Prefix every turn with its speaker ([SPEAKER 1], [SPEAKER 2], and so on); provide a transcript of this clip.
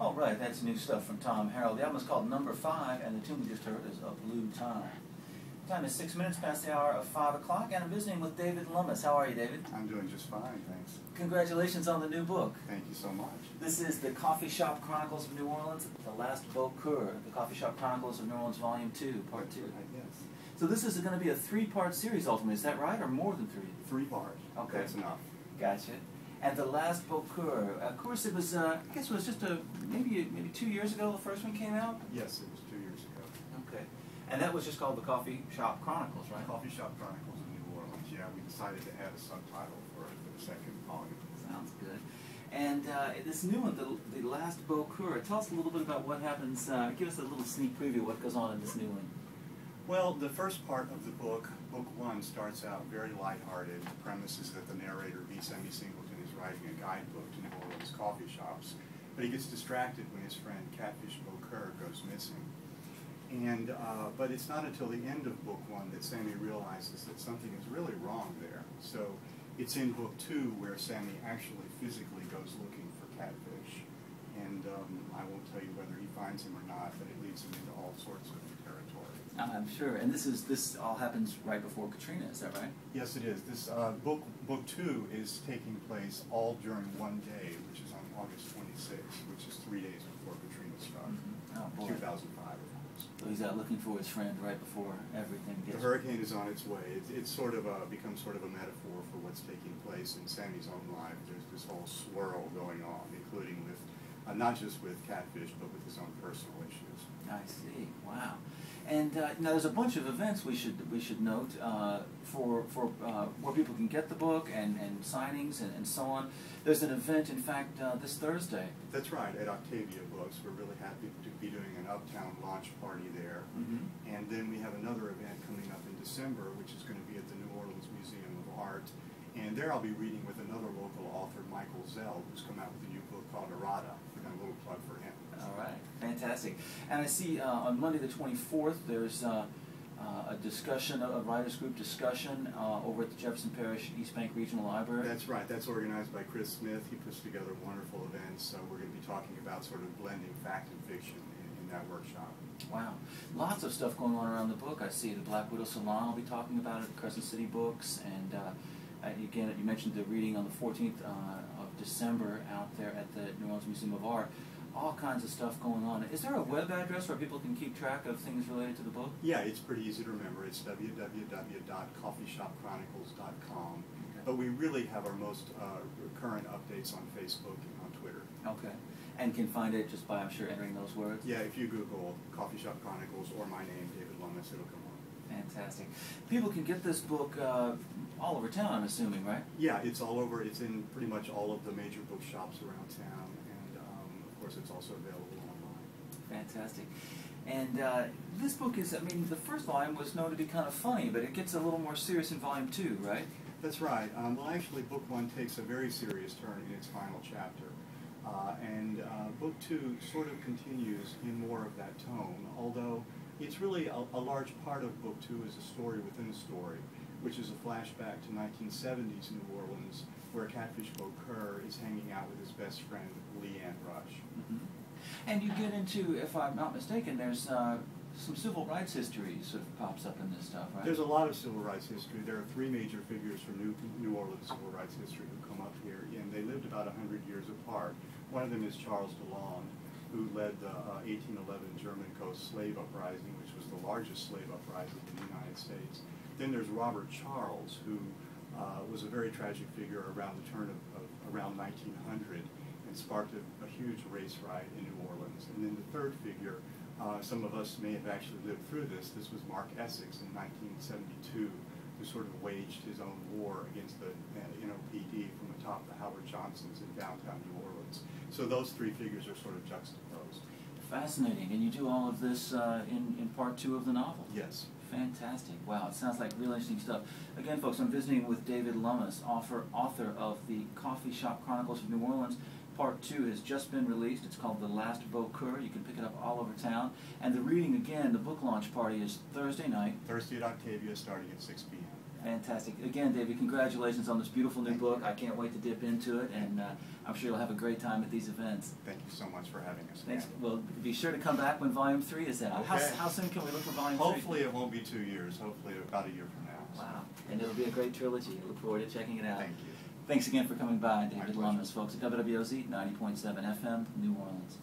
[SPEAKER 1] Oh, right, that's new stuff from Tom Harrell. The album is called Number 5, and the tune we just heard is A Blue Time. Time is 6 minutes past the hour of 5 o'clock, and I'm visiting with David Lummis. How are you, David?
[SPEAKER 2] I'm doing just fine, thanks.
[SPEAKER 1] Congratulations on the new book.
[SPEAKER 2] Thank you so much.
[SPEAKER 1] This is the Coffee Shop Chronicles of New Orleans, The Last Beaucoeur, the Coffee Shop Chronicles of New Orleans, Volume 2, Part 2.
[SPEAKER 2] Yes.
[SPEAKER 1] So this is going to be a 3-part series ultimately, is that right, or more than 3?
[SPEAKER 2] 3 parts.
[SPEAKER 1] Okay.
[SPEAKER 2] That's enough.
[SPEAKER 1] Gotcha. And The Last Beaucoeur, of course it was, I guess it was just maybe 2 years ago the first one came out?
[SPEAKER 2] Yes, it was 2 years ago.
[SPEAKER 1] Okay. And that was just called the Coffee Shop Chronicles, right?
[SPEAKER 2] Coffee Shop Chronicles of New Orleans. Yeah, we decided to add a subtitle for the second volume.
[SPEAKER 1] Sounds good. And this new one, the Last Beaucoeur, tell us a little bit about what happens, give us a little sneak preview of what goes on in this new one.
[SPEAKER 2] Well, the first part of the book, Book 1, starts out very lighthearted. The premise is that the narrator, B. Semi Singleton, is writing a guidebook to New Orleans coffee shops, but he gets distracted when his friend Catfish Beaucoeur goes missing. And but it's not until the end of Book 1 that Sammy realizes that something is really wrong there. So it's in Book 2 where Sammy actually physically goes looking for Catfish. And I won't tell you whether he finds him or not, but it leads him into all sorts of territory.
[SPEAKER 1] I'm sure. And this all happens right before Katrina, is that right?
[SPEAKER 2] Yes, it is. This book 2 is taking place all during one day, which is on August 26th, which is 3 days before Katrina struck.
[SPEAKER 1] Oh, boy.
[SPEAKER 2] 2005, of course.
[SPEAKER 1] So he's out looking for his friend right before everything gets...
[SPEAKER 2] The hurricane is on its way. It's sort of becomes sort of a metaphor for what's taking place in Sammy's own life. There's this whole swirl going on, including with not just with Catfish, but with his own personal issues.
[SPEAKER 1] I see. Wow. And now there's a bunch of events we should note for where people can get the book and signings and so on. There's an event, in fact, this Thursday.
[SPEAKER 2] That's right, at Octavia Books. We're really happy to be doing an Uptown launch party there.
[SPEAKER 1] Mm-hmm.
[SPEAKER 2] And then we have another event coming up in December, which is going to be at the New Orleans Museum of Art. And there I'll be reading with another local author, Michael Zell, who's come out with a new book called Errata. We've got a little plug for him.
[SPEAKER 1] All right, fantastic. And I see on Monday the 24th there's a discussion, a writers group discussion over at the Jefferson Parish East Bank Regional Library.
[SPEAKER 2] That's right. That's organized by Chris Smith. He puts together wonderful events. So we're going to be talking about sort of blending fact and fiction in that workshop.
[SPEAKER 1] Wow. Lots of stuff going on around the book. I see the Black Widow Salon will be talking about it at Crescent City Books. And again, you mentioned the reading on the 14th of December out there at the New Orleans Museum of Art. All kinds of stuff going on. Is there a web address where people can keep track of things related to the book?
[SPEAKER 2] Yeah, it's pretty easy to remember. It's www.coffeeshopchronicles.com. Okay. But we really have our most current updates on Facebook and on Twitter.
[SPEAKER 1] Okay. And can find it just by, I'm sure, entering those words?
[SPEAKER 2] Yeah, if you Google Coffee Shop Chronicles or my name, David Lummis, it'll come up.
[SPEAKER 1] Fantastic. People can get this book all over town, I'm assuming, right?
[SPEAKER 2] Yeah, it's all over. It's in pretty much all of the major bookshops around town. Of course, it's also available online.
[SPEAKER 1] Fantastic. And this book is, I mean, the first volume was known to be kind of funny, but it gets a little more serious in volume 2, right?
[SPEAKER 2] That's right. Well, actually, book 1 takes a very serious turn in its final chapter. Book 2 sort of continues in more of that tone, although it's really a large part of book 2 is a story within a story, which is a flashback to 1970s New Orleans, where Catfish Beaucoeur is hanging out with his best friend, Leanne Rush.
[SPEAKER 1] Mm-hmm. And you get into, if I'm not mistaken, there's some civil rights history sort of pops up in this stuff, right?
[SPEAKER 2] There's a lot of civil rights history. There are 3 major figures from New Orleans civil rights history who come up here, and they lived about 100 years apart. One of them is Charles DeLong, who led the 1811 German Coast slave uprising, which was the largest slave uprising in the United States. Then there's Robert Charles, who was a very tragic figure around the turn of around 1900 and sparked a huge race riot in New Orleans. And then the third figure, some of us may have actually lived through this. This was Mark Essex in 1972, who sort of waged his own war against the NOPD from atop the Howard Johnsons in downtown New Orleans. So those 3 figures are sort of juxtaposed.
[SPEAKER 1] Fascinating. And you do all of this in part 2 of the novel?
[SPEAKER 2] Yes.
[SPEAKER 1] Fantastic. Wow, it sounds like real interesting stuff. Again, folks, I'm visiting with David Lummis, author of the Coffee Shop Chronicles of New Orleans. Part 2 has just been released. It's called The Last Beaucoeur. You can pick it up all over town. And the reading, again, the book launch party is Thursday night.
[SPEAKER 2] Thursday at Octavia, starting at 6 p.m.
[SPEAKER 1] Fantastic. Again, David, congratulations on this beautiful new book. I can't wait to dip into it, and I'm sure you'll have a great time at these events.
[SPEAKER 2] Thank you so much for having us.
[SPEAKER 1] Thanks. Well, be sure to come back when Volume 3 is out.
[SPEAKER 2] Okay.
[SPEAKER 1] How soon can we look for Volume 3?
[SPEAKER 2] Hopefully it won't be 2 years. Hopefully about a year from now.
[SPEAKER 1] Wow. And it'll be a great trilogy. I look forward to checking it out.
[SPEAKER 2] Thank you.
[SPEAKER 1] Thanks again for coming by, David
[SPEAKER 2] My pleasure.
[SPEAKER 1] Lummis, folks, at WWOZ 90.7 FM, New Orleans.